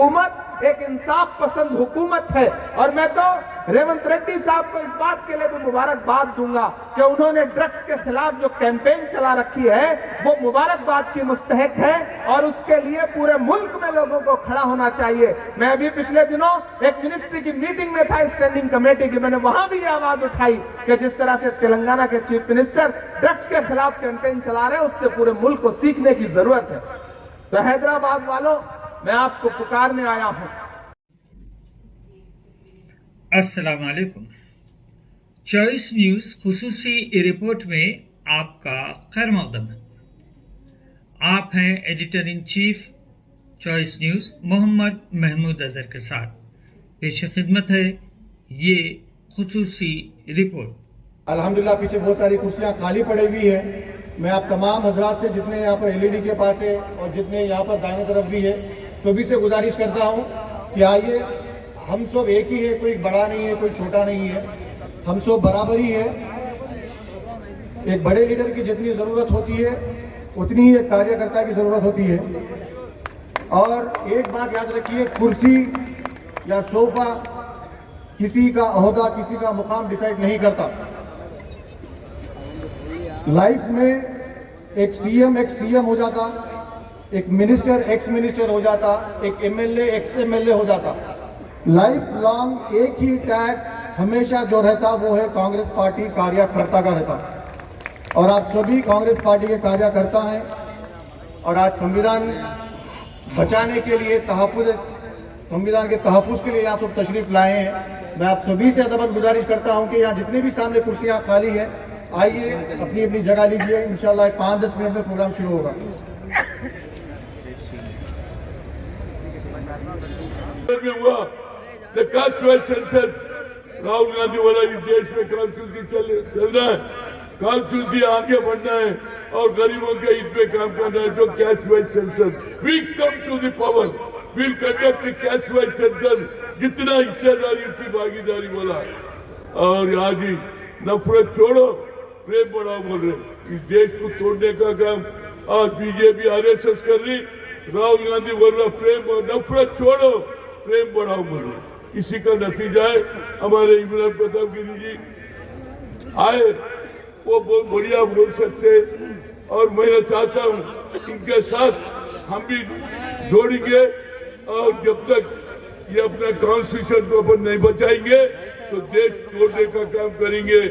हुकूमत एक इंसाफ पसंद हुकूमत है। और मैं तो रेवंत रेड्डी साहब को इस बात के लिए भी मुबारकबाद दूंगा कि उन्होंने ड्रग्स के खिलाफ जो कैंपेन चला रखी है वो मुबारकबाद की मुस्तहक है और उसके लिए पूरे मुल्क में लोगों को खड़ा होना चाहिए। मैं अभी पिछले दिनों एक मिनिस्ट्री की मीटिंग में था, स्टैंडिंग कमेटी की, मैंने वहां भी ये आवाज उठाई कि जिस तरह से तेलंगाना के चीफ मिनिस्टर ड्रग्स के खिलाफ कैंपेन चला रहे हैं उससे पूरे मुल्क को सीखने की जरूरत है। तो हैदराबाद वालों, मैं आपको पुकारने आया हूं। अस्सलाम वालेकुम। चॉइस न्यूज़ खुसूसी रिपोर्ट में आपका खैर मक़दम है। आप हैं editor in chief choice news Mohammad Mahmood Azhar के साथ। पेश खिदमत है ये खुसूसी रिपोर्ट। अल्हम्दुलिल्लाह पीछे बहुत सारी कुर्सियां खाली पड़ी हुई है। मैं आप तमाम हजरात से, जितने यहाँ पर एलईडी के पास है और जितने यहाँ पर दाहिने तरफ भी है, सभी से गुजारिश करता हूँ कि आइए, हम सब एक ही है, कोई बड़ा नहीं है, कोई छोटा नहीं है, हम सब बराबर ही है। एक बड़े लीडर की जितनी ज़रूरत होती है उतनी ही एक कार्यकर्ता की ज़रूरत होती है। और एक बात याद रखिए, कुर्सी या सोफा किसी का ओहदा, किसी का मुकाम डिसाइड नहीं करता। लाइफ में एक सीएम हो जाता, एक मिनिस्टर एक्स मिनिस्टर हो जाता, एक एमएलए एक्स एमएलए हो जाता। लाइफ लॉन्ग एक ही टैग हमेशा जो रहता वो है कांग्रेस पार्टी कार्यकर्ता का रहता। और आप सभी कांग्रेस पार्टी के कार्यकर्ता हैं और आज संविधान बचाने के लिए, संविधान के तहफ़्फ़ुज़ के लिए यहाँ सब तशरीफ़ लाए हैं। मैं आप सभी से अदबन गुजारिश करता हूँ कि यहाँ जितने भी सामने कुर्सियाँ खाली है, आइए अपनी अपनी जगह लीजिए। इंशाल्लाह 5-10 मिनट में प्रोग्राम शुरू होगा। राहुल गांधी वाला इस देश में कॉन्स्टिट्यूशन चल रहा है, कॉन्स्टिट्यूशन आगे बढ़ना है और गरीबों के हित में काम करना है। जो caste wise census, we come to the power, will conduct caste wise census, जितना हिस्सेदारी उतनी भागीदारी वाला। और आज ही नफरत छोड़ो प्रेम बढ़ाओ बोल रहे। इस देश को तोड़ने का काम आज बीजेपी आरएसएस कर रही, राहुल गांधी बोल रहा प्रेम और नफरत छोड़ो प्रेम बढ़ाओ बोल रहे। इसी का नतीजा है हमारे इमरान प्रताप गिरी जी आए, वो बहुत बढ़िया बोल सकते। और मैं चाहता हूँ इनके साथ हम भी जोड़ेंगे और जब तक ये अपना कॉन्स्टिट्यूशन को अपन नहीं बचाएंगे तो देश तोड़ने का काम करेंगे।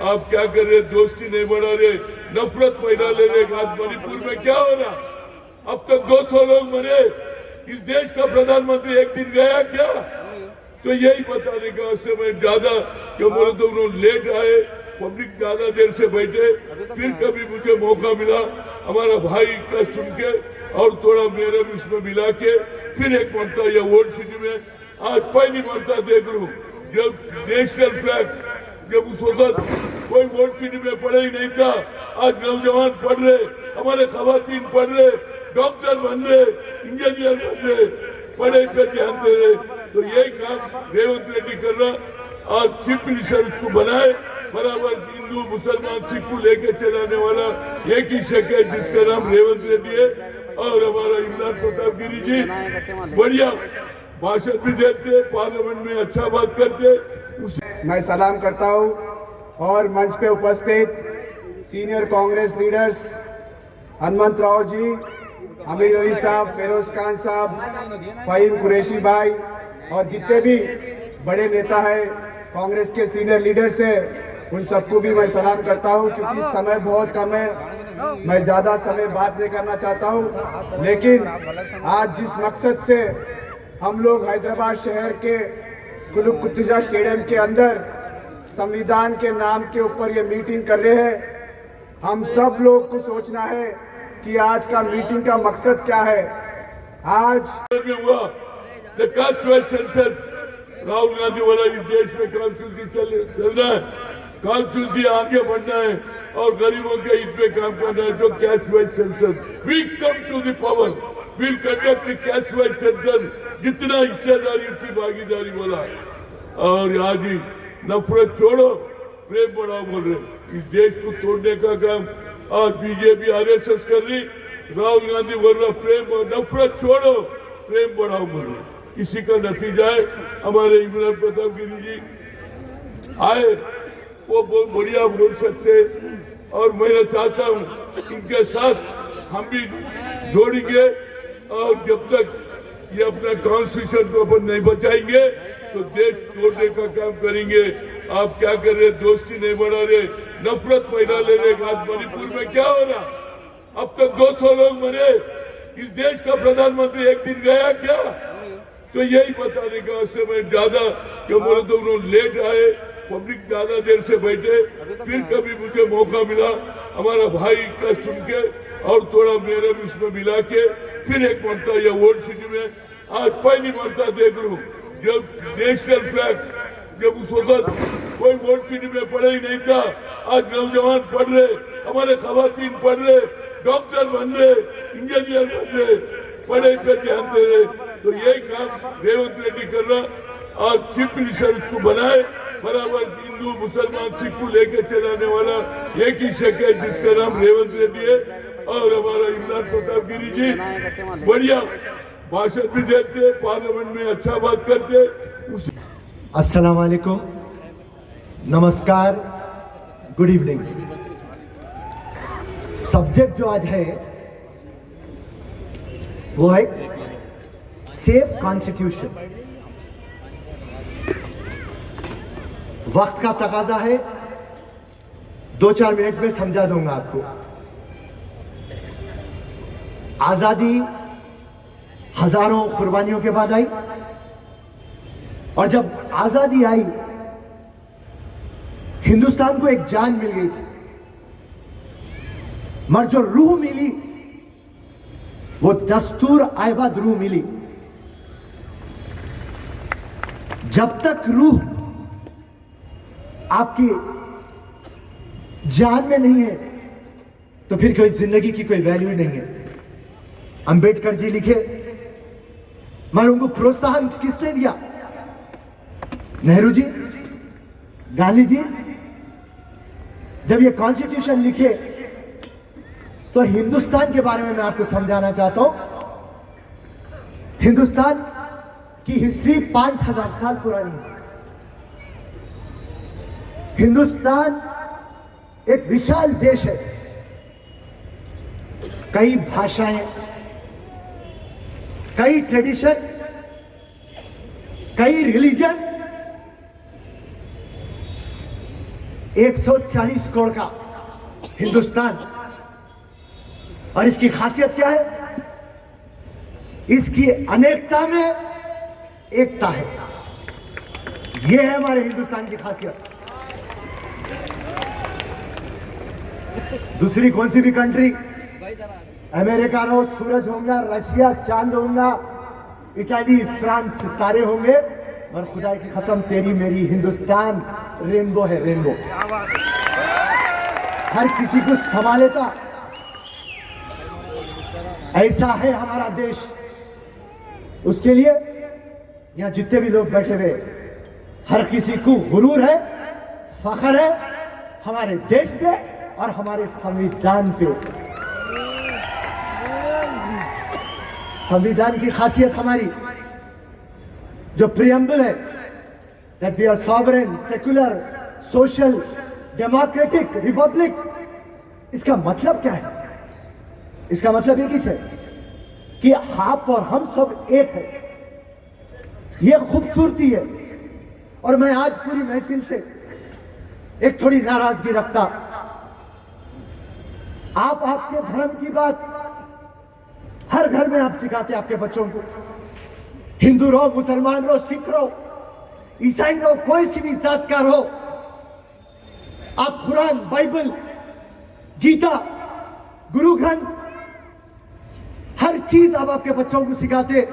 आप क्या कर रहे, दोस्ती नहीं बढ़ा रहे, नफरत पैदा ले रहे। आज मणिपुर में क्या हो रहा, अब तक 200 लोग मरे। इस देश का प्रधानमंत्री एक दिन गया क्या? तो यही बताने का उससे मैं ज्यादा क्यों बोले तो उन्होंने लेट आए, पब्लिक ज्यादा देर से बैठे। फिर कभी मुझे मौका मिला हमारा भाई का सुन के और थोड़ा मेरे भी उसमें मिला के फिर एक मरता या ओल्ड सिटी में आज पहली मरता देख रहा हूँ जब नेशनल फ्लैग, जब उस वक्त कोई ओल्ड सिटी में पढ़ा ही नहीं था। आज नौजवान पढ़ रहे, हमारे खवातीन पढ़ रहे, डॉक्टर बन रहे, इंजीनियर बन रहे, पढ़ाई पे ध्यान दे रहे। तो यही काम रेवंत रेड्डी कर रहा। आज चीफ मिनिस्टर उसको बनाए, बराबर हिंदू मुसलमान सिख को लेके चलाने वाला एक ही शक है जिसका नाम रेवंत रेड्डी है। और हमारा इमरान प्रताप गिरी जी बढ़िया भाषण भी देते, पार्लियामेंट में अच्छा बात करते। मैं सलाम करता हूँ और मंच पे उपस्थित सीनियर कांग्रेस लीडर्स हनुमंत राव जी, अमीर अली साहब, फेरोज खान साहब, फ़हीम कुरैशी भाई और जितने भी बड़े नेता हैं कांग्रेस के सीनियर लीडर्स हैं, उन सबको भी मैं सलाम करता हूं। क्योंकि समय बहुत कम है, मैं ज़्यादा समय बात नहीं करना चाहता हूं। लेकिन आज जिस मकसद से हम लोग हैदराबाद शहर के कुलुक कुत्तजा स्टेडियम के अंदर संविधान के नाम के ऊपर ये मीटिंग कर रहे हैं, हम सब लोग को सोचना है कि आज का मीटिंग का मकसद क्या है। आज राहुल गांधी वाला इस देश में कॉन्स्टिट्यूशन चल रहा है, कॉन्स्टिट्यूशन आगे बढ़ना है और गरीबों के हित में काम करना है। जो caste wise census, we come to the power, will conduct caste wise census, जितना हिस्सेदारी उतनी भागीदारी वाला। और आज ही नफरत छोड़ो प्रेम बढ़ाओ बोल रहे। इस देश को तोड़ने का काम आज बीजेपी आरएसएस कर रही, राहुल गांधी बोल रहा प्रेम और नफरत छोड़ो प्रेम बढ़ाओ बोल रहे। इसी का नतीजा है। हमारे इमरान प्रताप गिरी जी आए, वो बहुत बढ़िया बोल सकते, और मैं चाहता हूँ इनके साथ हम भी जोड़ेंगे, और जब तक ये अपना कॉन्स्टिट्यूशन को अपन नहीं बचाएंगे तो देश तोड़ने का काम करेंगे। आप क्या कर रहे, दोस्ती नहीं बढ़ा रहे, नफरत पैदा ले रहे। आज मणिपुर में क्या हो रहा, अब तक 200 लोग मरे, इस देश का प्रधानमंत्री एक दिन गया क्या? तो यही बताने का वास्ते मैं ज्यादा क्यों बोले तो उन्होंने लेट आए, पब्लिक ज्यादा देर से बैठे, फिर कभी मुझे मौका मिला हमारा भाई का सुन के और थोड़ा मेरे भी उसमें मिला के फिर एक मरता या ओल्ड सिटी में आज पहली मरता देख रहा हूँ जब नेशनल फ्लैग, जब उस वक्त कोई ओल्ड सिटी में पढ़ा ही नहीं था, आज नौजवान पढ़ रहे, हमारे खवातीन पढ़ रहे, डॉक्टर बन रहे, इंजीनियर बन रहे, पढ़ाई पे ध्यान दे रहे। तो यही काम रेवंत रेड्डी कर रहा। आज चीफ मिनिस्टर उसको बनाए, बराबर हिंदू मुसलमान सिख को लेके चलाने वाला एक ही शक है जिसका नाम रेवंत रेड्डी है। और हमारा इमरान प्रताप गिरी जी बढ़िया भाषण भी देते, पार्लियामेंट में अच्छा बात करते। अस्सलाम वालेकुम, नमस्कार, गुड इवनिंग। सब्जेक्ट जो आज है वो है सेफ कॉन्स्टिट्यूशन। वक्त का तकाजा है, 2-4 मिनट में समझा दूंगा आपको। आजादी हजारों कुर्बानियों के बाद आई, और जब आजादी आई हिंदुस्तान को एक जान मिल गई थी, मगर जो रूह मिली वो दस्तूर आयबाद रूह मिली। जब तक रूह आपकी जान में नहीं है तो फिर कोई जिंदगी की कोई वैल्यू नहीं है। अंबेडकर जी लिखे, मगर उनको प्रोत्साहन किसने दिया? नेहरू जी, गांधी जी। जब ये कॉन्स्टिट्यूशन लिखे तो हिंदुस्तान के बारे में मैं आपको समझाना चाहता हूं। हिंदुस्तान की हिस्ट्री 5000 साल पुरानी है। हिंदुस्तान एक विशाल देश है, कई भाषाएं, कई ट्रेडिशन, कई रिलीजन, 140 करोड़ का हिंदुस्तान। और इसकी खासियत क्या है? इसकी अनेकता में एकता है। यह है हमारे हिंदुस्तान की खासियत। दूसरी कौन सी भी कंट्री, अमेरिका रो सूरज होगा, रशिया चांद होगा, इटाली फ्रांस सितारे होंगे, और खुदा की कसम तेरी मेरी हिंदुस्तान रेनबो है, रेनबो। हर किसी को संभालेता, ऐसा है हमारा देश। उसके लिए यहां जितने भी लोग बैठे हुए, हर किसी को गुरूर है, फख्र है हमारे देश पे और हमारे संविधान पे। संविधान की खासियत हमारी जो प्रियम्बल है, that we are sovereign, secular, social, democratic republic. इसका मतलब क्या है? इसका मतलब एक ही है कि आप और हम सब एक है। यह खूबसूरती है। और मैं आज पूरी महफिल से एक थोड़ी नाराजगी रखता। आप आपके धर्म की बात हर घर में आप सिखाते आपके बच्चों को, हिंदू रहो, मुसलमान रहो, सिख रहो, ईसाई रहो, कोई सी भी जात का रहो, आप कुरान, बाइबल, गीता, गुरु ग्रंथ, हर चीज आप आपके बच्चों को सिखाते।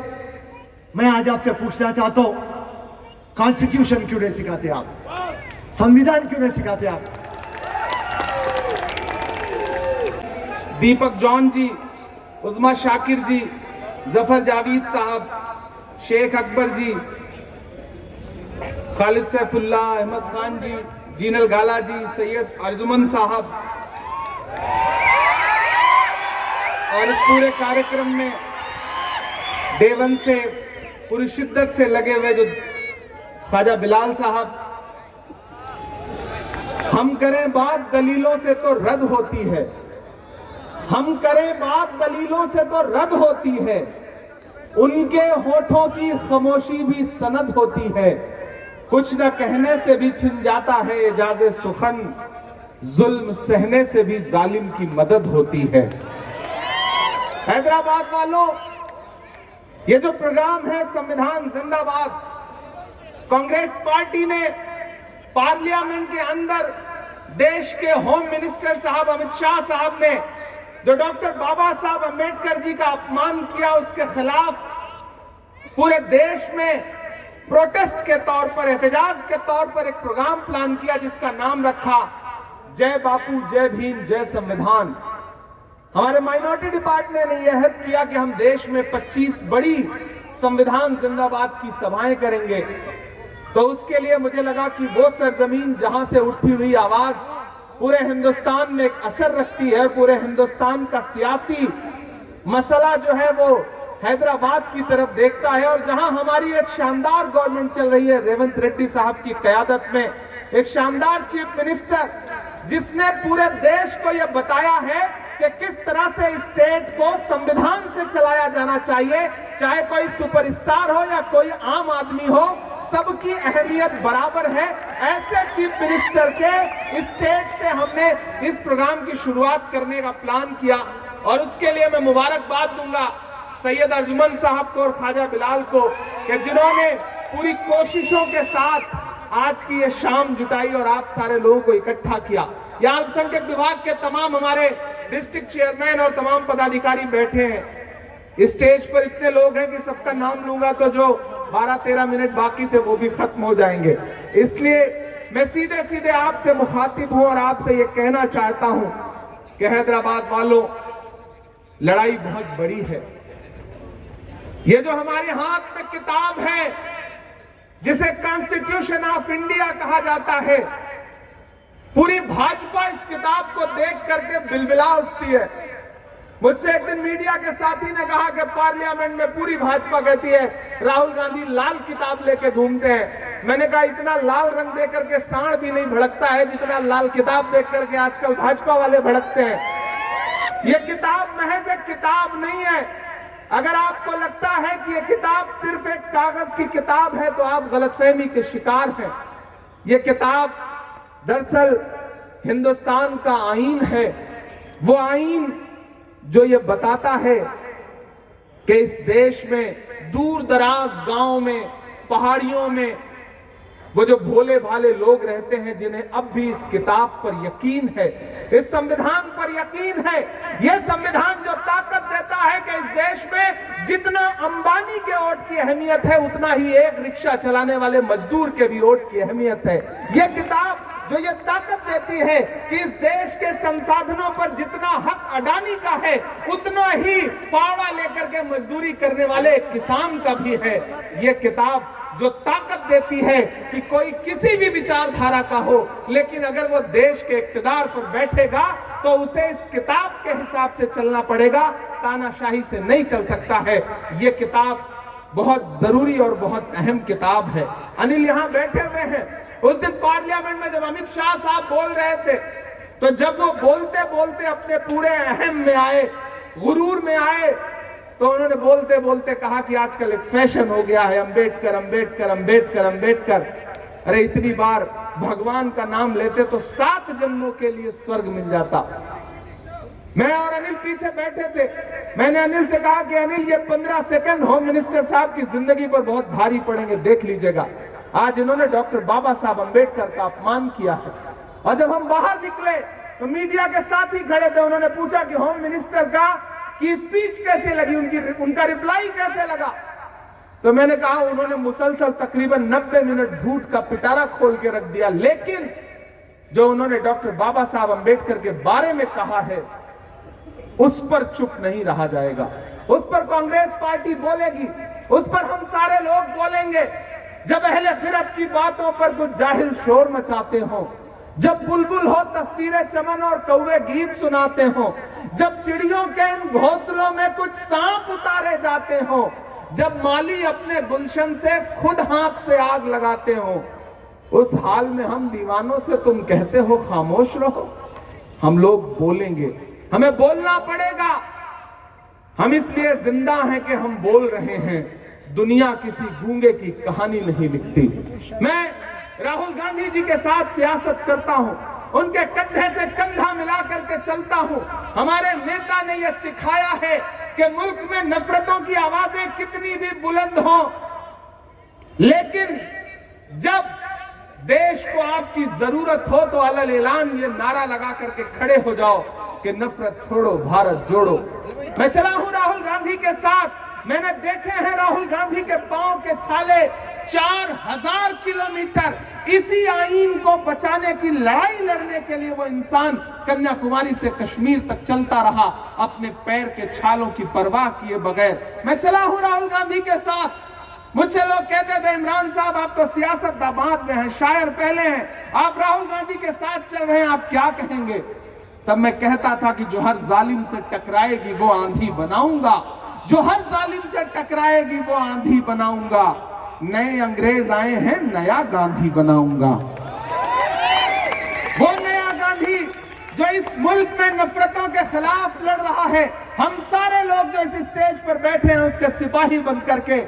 मैं आज आपसे पूछना चाहता हूं, कॉन्स्टिट्यूशन क्यों नहीं सिखाते आप? संविधान क्यों नहीं सिखाते आप? दीपक जॉन जी, उज़मा शाकिर जी, जफर जावेद साहब, शेख अकबर जी, खालिद सैफुल्ला, अहमद खान जी, जीनल गाला जी, सैयद अर्जुमन साहब, और इस पूरे कार्यक्रम में डे 1 से पूरी शिद्दत से लगे हुए जो ख्वाजा बिलाल साहब, हम करें बात दलीलों से तो रद्द होती है, हम करें बात दलीलों से तो रद्द होती है, उनके होठों की खामोशी भी सनद होती है, कुछ न कहने से भी छिन जाता है एजाज़े सुखन, जुल्म सहने से भी जालिम की मदद होती है। हैदराबाद वालों, ये जो प्रोग्राम है संविधान जिंदाबाद, कांग्रेस पार्टी ने पार्लियामेंट के अंदर देश के होम मिनिस्टर साहब अमित शाह साहब ने जो डॉक्टर बाबा साहब अंबेडकर जी का अपमान किया, उसके खिलाफ पूरे देश में प्रोटेस्ट के तौर पर, एहतजाज के तौर पर एक प्रोग्राम प्लान किया जिसका नाम रखा जय बापू, जय भीम, जय संविधान। हमारे माइनॉरिटी डिपार्टमेंट ने यह अहद किया कि हम देश में 25 बड़ी संविधान जिंदाबाद की सभाएं करेंगे। तो उसके लिए मुझे लगा कि वो सरजमीन जहां से उठी हुई आवाज पूरे हिंदुस्तान में एक असर रखती है, पूरे हिंदुस्तान का सियासी मसला जो है वो हैदराबाद की तरफ देखता है, और जहां हमारी एक शानदार गवर्नमेंट चल रही है रेवंत रेड्डी साहब की कयादत में, एक शानदार चीफ मिनिस्टर जिसने पूरे देश को यह बताया है कि किस तरह से स्टेट को संविधान से चलाया जाना चाहिए, चाहे कोई सुपरस्टार हो या कोई आम आदमी हो, सबकी अहमियत बराबर है। ऐसे चीफ मिनिस्टर के स्टेट से हमने इस प्रोग्राम की शुरुआत करने का प्लान किया, और उसके लिए मैं मुबारकबाद दूंगा सैयद अर्जुमन साहब को और ख्वाजा बिलाल को कि जिन्होंने पूरी कोशिशों के साथ आज की ये शाम जुटाई और आप सारे लोगों को इकट्ठा किया। यहाँ अल्पसंख्यक विभाग के तमाम हमारे डिस्ट्रिक्ट चेयरमैन और तमाम पदाधिकारी बैठे हैं। स्टेज पर इतने लोग हैं कि सबका नाम लूंगा तो जो 12-13 मिनट बाकी थे वो भी खत्म हो जाएंगे। इसलिए मैं सीधे सीधे आपसे मुखातिब हूं और आपसे ये कहना चाहता हूं कि हैदराबाद वालों, लड़ाई बहुत बड़ी है। ये जो हमारे हाथ में किताब है जिसे कॉन्स्टिट्यूशन ऑफ इंडिया कहा जाता है, पूरी भाजपा इस किताब को देख करके बिलबिला उठती है। मुझसे एक दिन मीडिया के साथी ने कहा कि पार्लियामेंट में पूरी भाजपा कहती है राहुल गांधी लाल किताब लेके घूमते हैं। मैंने कहा इतना लाल रंग देकर के सांड भी नहीं भड़कता है जितना लाल किताब देख करके आजकल भाजपा वाले भड़कते हैं। यह किताब महज एक किताब नहीं है। अगर आपको लगता है कि यह किताब सिर्फ एक कागज की किताब है तो आप गलतफहमी के शिकार हैं। यह किताब दरअसल हिंदुस्तान का आईन है, वो आईन जो ये बताता है कि इस देश में दूर दराज गांव में, पहाड़ियों में वो जो भोले भाले लोग रहते हैं जिन्हें अब भी इस किताब पर यकीन है, इस संविधान पर यकीन है। यह संविधान जो ताकत देता है कि इस देश में जितना अंबानी के वोट की अहमियत है उतना ही एक रिक्शा चलाने वाले मजदूर के भी वोट की अहमियत है। यह किताब जो ये ताकत देती है कि इस देश के संसाधनों पर जितना हक अडानी का है उतना ही फावड़ा लेकर के मजदूरी करने वाले किसान का भी है। यह किताब जो ताकत देती है कि कोई किसी भी विचारधारा का हो, लेकिन अगर वो देश के इक्तिदार पर बैठेगा तो उसे इस किताब के हिसाब से चलना पड़ेगा, तानाशाही से नहीं चल सकता है। ये किताब बहुत जरूरी और बहुत अहम किताब है। अनिल यहाँ बैठे हुए हैं। उस दिन पार्लियामेंट में जब अमित शाह साहब बोल रहे थे तो जब वो बोलते बोलते अपने पूरे अहम में आए, गुरूर में आए, तो उन्होंने बोलते बोलते कहा कि आजकल एक फैशन हो गया है अंबेडकर अंबेडकर अंबेडकर अंबेडकर। अरे इतनी बार भगवान का नाम लेते तो 7 जन्मों के लिए स्वर्ग मिल जाता। मैं और अनिल पीछे बैठे थे। मैंने अनिल से कहा कि अनिल ये 15 सेकंड होम मिनिस्टर साहब की जिंदगी पर बहुत भारी पड़ेंगे, देख लीजिएगा। आज इन्होंने डॉक्टर बाबा साहब अंबेडकर का अपमान किया है। और जब हम बाहर निकले तो मीडिया के साथ ही खड़े थे। उन्होंने पूछा कि होम मिनिस्टर का की स्पीच कैसे लगी, उनका रिप्लाई कैसे लगा। तो मैंने कहा उन्होंने मुसलसल तकरीबन 90 मिनट झूठ का पिटारा खोल के रख दिया, लेकिन जो उन्होंने डॉक्टर बाबा साहब अंबेडकर के बारे में कहा है उस पर चुप नहीं रहा जाएगा। उस पर कांग्रेस पार्टी बोलेगी, उस पर हम सारे लोग बोलेंगे। जब अहले फिरक की बातों पर कुछ जाहिल शोर मचाते हो, जब बुलबुल हो तस्वीरें चमन और कौवे गीत सुनाते हो, जब चिड़ियों के इन घोंसलों में कुछ सांप उतारे जाते हो, जब माली अपने गुलशन से खुद हाथ से आग लगाते हो, उस हाल में हम दीवानों से तुम कहते हो खामोश रहो। हम लोग बोलेंगे, हमें बोलना पड़ेगा। हम इसलिए जिंदा हैं कि हम बोल रहे हैं। दुनिया किसी गूंगे की कहानी नहीं लिखती। मैं राहुल गांधी जी के साथ सियासत करता हूं, उनके कंधे से कंधा मिला करके चलता हूं। हमारे नेता ने यह सिखाया है कि मुल्क में नफरतों की आवाजें कितनी भी बुलंद हो, लेकिन जब देश को आपकी जरूरत हो तो अलल ऐलान ये नारा लगा करके खड़े हो जाओ कि नफरत छोड़ो, भारत जोड़ो। मैं चला हूं राहुल गांधी के साथ। मैंने देखे हैं राहुल गांधी के पांव के छाले। 4000 किलोमीटर इसी आईन को बचाने की लड़ाई लड़ने के लिए वो इंसान कन्याकुमारी से कश्मीर तक चलता रहा, अपने पैर के छालों की परवाह किए बगैर। मैं चला हूं राहुल गांधी के साथ। मुझसे लोग कहते थे इमरान साहब आप तो सियासत दामाद में हैं, शायर पहले हैं, आप राहुल गांधी के साथ चल रहे हैं, आप क्या कहेंगे? तब मैं कहता था कि जो हर जालिम से टकराएगी वो आंधी बनाऊंगा, जो हर जालिम से टकराएगी वो आंधी बनाऊंगा। नए अंग्रेज आए हैं, नया गांधी बनाऊंगा। वो नया गांधी जो इस मुल्क में नफरतों के खिलाफ लड़ रहा है। हम सारे लोग जो इस स्टेज पर बैठे हैं उसके सिपाही बन करके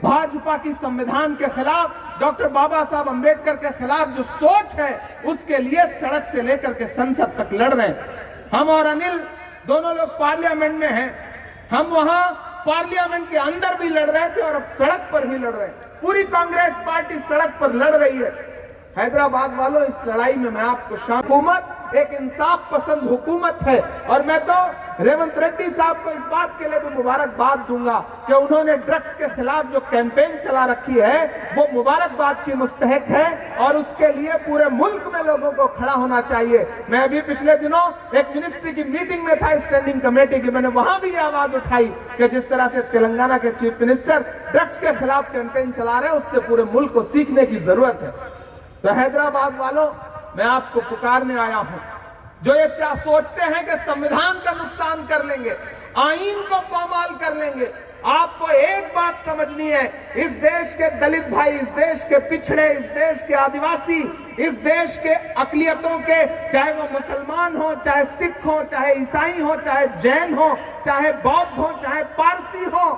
भाजपा की संविधान के खिलाफ, डॉक्टर बाबा साहब अंबेडकर के खिलाफ जो सोच है उसके लिए सड़क से लेकर के संसद तक लड़ रहे हैं। हम और अनिल दोनों लोग पार्लियामेंट में हैं। हम वहां पार्लियामेंट के अंदर भी लड़ रहे थे और अब सड़क पर भी लड़ रहे हैं। पूरी कांग्रेस पार्टी सड़क पर लड़ रही है। हैदराबाद वालों, इस लड़ाई में मैं आपको हुकूमत एक इंसाफ पसंद हुकूमत है, और मैं तो रेवंत रेड्डी साहब को इस बात के लिए भी मुबारकबाद दूंगा कि उन्होंने ड्रग्स के खिलाफ जो कैंपेन चला रखी है वो मुबारकबाद की मुस्तहक है, और उसके लिए पूरे मुल्क में लोगों को खड़ा होना चाहिए। मैं अभी पिछले दिनों एक मिनिस्ट्री की मीटिंग में था, स्टैंडिंग कमेटी की, मैंने वहां भी ये आवाज उठाई कि जिस तरह से तेलंगाना के चीफ मिनिस्टर ड्रग्स के खिलाफ कैंपेन चला रहे हैं उससे पूरे मुल्क को सीखने की जरूरत है। तो हैदराबाद वालों, मैं आपको पुकारने आया हूं, जो ये सोचते हैं कि संविधान का नुकसान कर लेंगे, आईन को पामाल कर लेंगे। आपको एक बात समझनी है, इस देश के दलित भाई, इस देश के पिछड़े, इस देश के आदिवासी, इस देश के अकलियतों के, चाहे वो मुसलमान हो, चाहे सिख हो, चाहे ईसाई हो, चाहे जैन हो, चाहे बौद्ध हो, चाहे पारसी हो,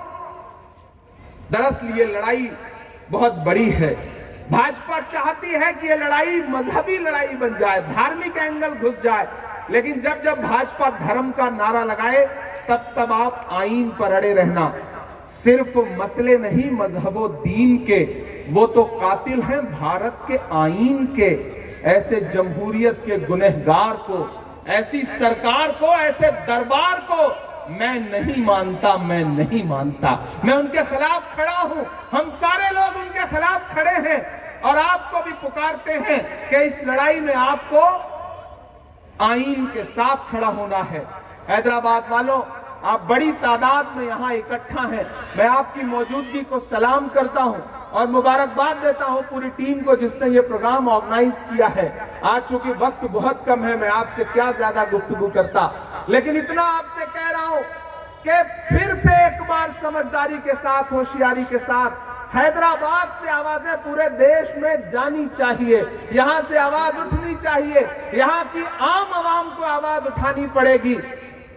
दरअसल ये लड़ाई बहुत बड़ी है। भाजपा चाहती है कि ये लड़ाई मजहबी लड़ाई बन जाए, धार्मिक एंगल घुस जाए, लेकिन जब जब भाजपा धर्म का नारा लगाए तब तब आप आईन पर अड़े रहना। सिर्फ मसले नहीं मजहबो दीन के, वो तो कातिल हैं भारत के आईन के। ऐसे जमहूरियत के गुनहगार को, ऐसी सरकार को, ऐसे दरबार को मैं नहीं मानता, मैं नहीं मानता। मैं उनके खिलाफ खड़ा हूं, हम सारे लोग उनके खिलाफ खड़े हैं, और आपको भी पुकारते हैं कि इस लड़ाई में आपको आईन के साथ खड़ा होना है। हैदराबाद वालों, आप बड़ी तादाद में यहां इकट्ठा हैं। मैं आपकी मौजूदगी को सलाम करता हूं और मुबारकबाद देता हूं पूरी टीम को जिसने ये प्रोग्राम ऑर्गेनाइज किया है। आज चूंकि वक्त बहुत कम है, मैं आपसे क्या ज्यादा गुफ्तगू करता, लेकिन इतना आपसे कह रहा हूं कि फिर से एक बार समझदारी के साथ, होशियारी के साथ हैदराबाद से आवाजें पूरे देश में जानी चाहिए, यहां से आवाज उठनी चाहिए, यहां की आम आवाम को आवाज उठानी पड़ेगी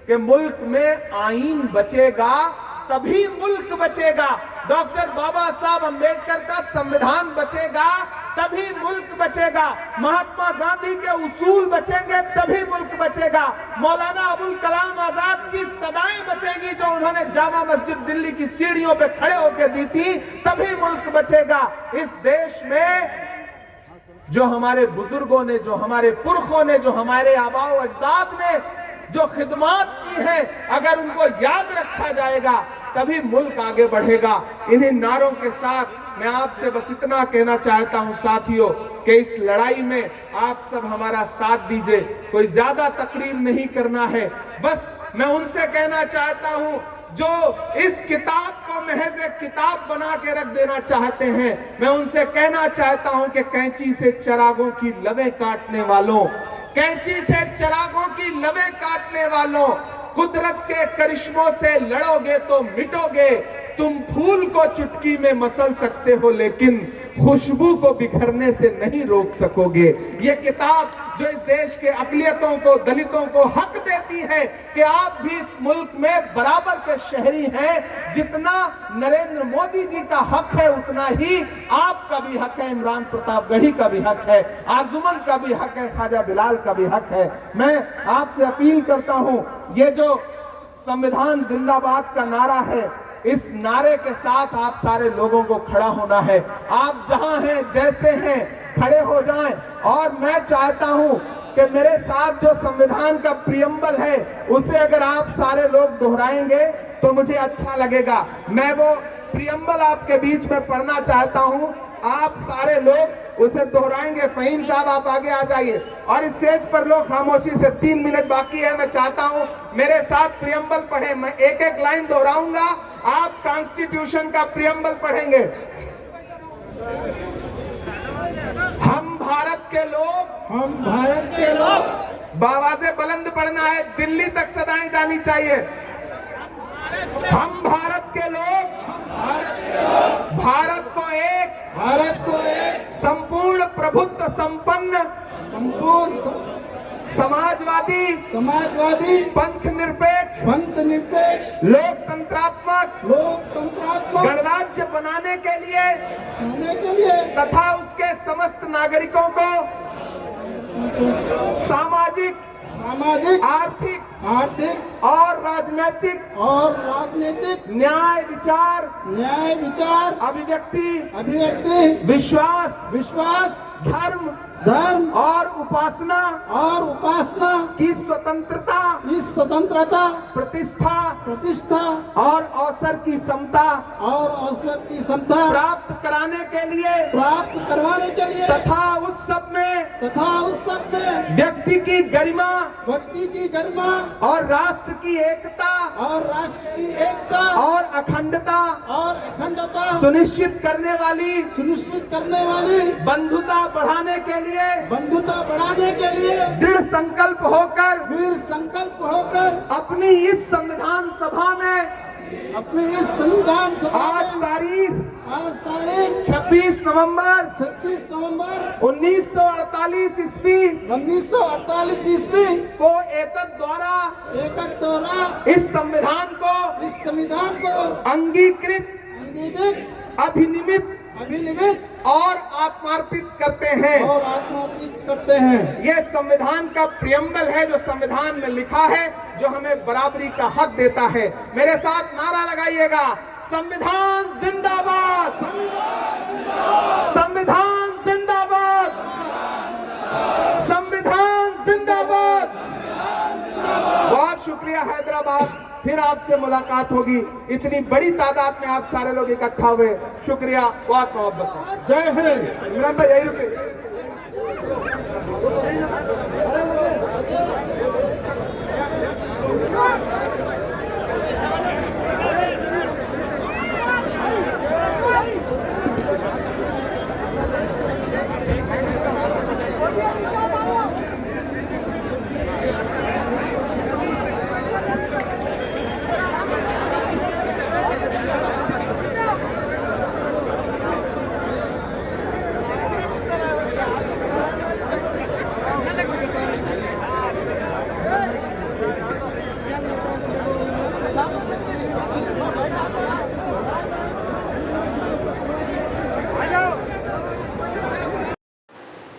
कि मुल्क में आईन बचेगा तभी मुल्क बचेगा। डॉक्टर बाबा साहब अंबेडकर का संविधान बचेगा तभी मुल्क बचेगा। महात्मा गांधी के उसूल बचेंगे तभी मुल्क बचेगा। मौलाना अबुल कलाम आजाद की सदाएं बचेंगी जो उन्होंने जामा मस्जिद दिल्ली की सीढ़ियों पे खड़े होकर दी थी, तभी मुल्क बचेगा। इस देश में जो हमारे बुजुर्गों ने, जो हमारे पुरखों ने, जो हमारे आबाओ अजदाद ने जो खिदमत की है, अगर उनको याद रखा जाएगा तभी मुल्क आगे बढ़ेगा। इन्हीं नारों के साथ मैं आपसे बस इतना कहना चाहता हूं साथियों कि इस लड़ाई में आप सब हमारा साथ दीजिए। कोई ज्यादा तकरीर नहीं करना है, बस मैं उनसे कहना चाहता हूं जो इस किताब को महज एक किताब बना के रख देना चाहते हैं। मैं उनसे कहना चाहता हूं कि कैंची से चिरागों की लवें काटने वालों, कैंची से चिरागों की लवें काटने वालों, कुदरत के करिश्मों से लड़ोगे तो मिटोगे। तुम फूल को चुटकी में मसल सकते हो लेकिन खुशबू को बिखरने से नहीं रोक सकोगे। ये किताब जो इस देश के अकलियतों को, दलितों को हक देती है कि आप भी इस मुल्क में बराबर के शहरी हैं। जितना नरेंद्र मोदी जी का हक है उतना ही आपका भी हक है, इमरान प्रतापगढ़ी का भी हक है, आरजुमन का भी हक है, ख्वाजा बिलाल का भी हक है। मैं आपसे अपील करता हूं, ये जो संविधान जिंदाबाद का नारा है, इस नारे के साथ आप सारे लोगों को खड़ा होना है। आप जहां हैं, जैसे हैं, खड़े हो जाएं। और मैं चाहता हूं कि मेरे साथ जो संविधान का प्रियम्बल है उसे अगर आप सारे लोग दोहराएंगे तो मुझे अच्छा लगेगा। मैं वो प्रियम्बल आपके बीच में पढ़ना चाहता हूं, आप सारे लोग उसे दोहराएंगे। फहीम साहब आप आगे आ जाइए और स्टेज पर लोग खामोशी से, 3 मिनट बाकी है। मैं चाहता हूं मेरे साथ प्रियम्बल पढ़े। मैं एक एक लाइन दोहराऊंगा, आप कॉन्स्टिट्यूशन का प्रियम्बल पढ़ेंगे। हम भारत के लोग बावाज़े बुलंद पढ़ना है, दिल्ली तक सदाएं जानी चाहिए। हम भारत के लोग भारत को एक संपूर्ण प्रभुत्व संपन्न समाजवादी पंथ निरपेक्ष लोकतंत्रात्मक गणराज्य बनाने के लिए तथा उसके समस्त नागरिकों को सामाजिक आर्थिक और राजनीतिक न्याय विचार अभिव्यक्ति विश्वास धर्म और उपासना की स्वतंत्रता प्रतिष्ठा और अवसर की समता प्राप्त करवाने के लिए तथा उस सब में व्यक्ति की गरिमा और राष्ट्र की एकता और अखंडता सुनिश्चित करने वाली बंधुता बढ़ाने के लिए दृढ़ संकल्प होकर अपनी इस संविधान सभा में आज तारीख 26 नवंबर 1948 ईस्वी को एकक द्वारा इस संविधान को अंगीकृत अभिनिमित और आत्मार्पित करते हैं। यह संविधान का प्रियम्बल है जो संविधान में लिखा है, जो हमें बराबरी का हक देता है। मेरे साथ नारा लगाइएगा, संविधान जिंदाबाद, संविधान जिंदाबाद, संविधान जिंदाबाद। बहुत शुक्रिया हैदराबाद, फिर आपसे मुलाकात होगी। इतनी बड़ी तादाद में आप सारे लोग इकट्ठा हुए, शुक्रिया, बहुत मोहब्बत। जय हिंद। इमरान भाई यही रुके।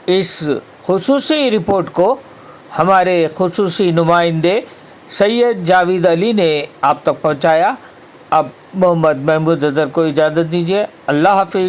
इस खुसूसी रिपोर्ट को हमारे खुसूसी नुमाइंदे सैयद जावेद अली ने आप तक पहुंचाया। अब मोहम्मद महमूद अजहर को इजाज़त दीजिए। अल्लाह हाफिज़।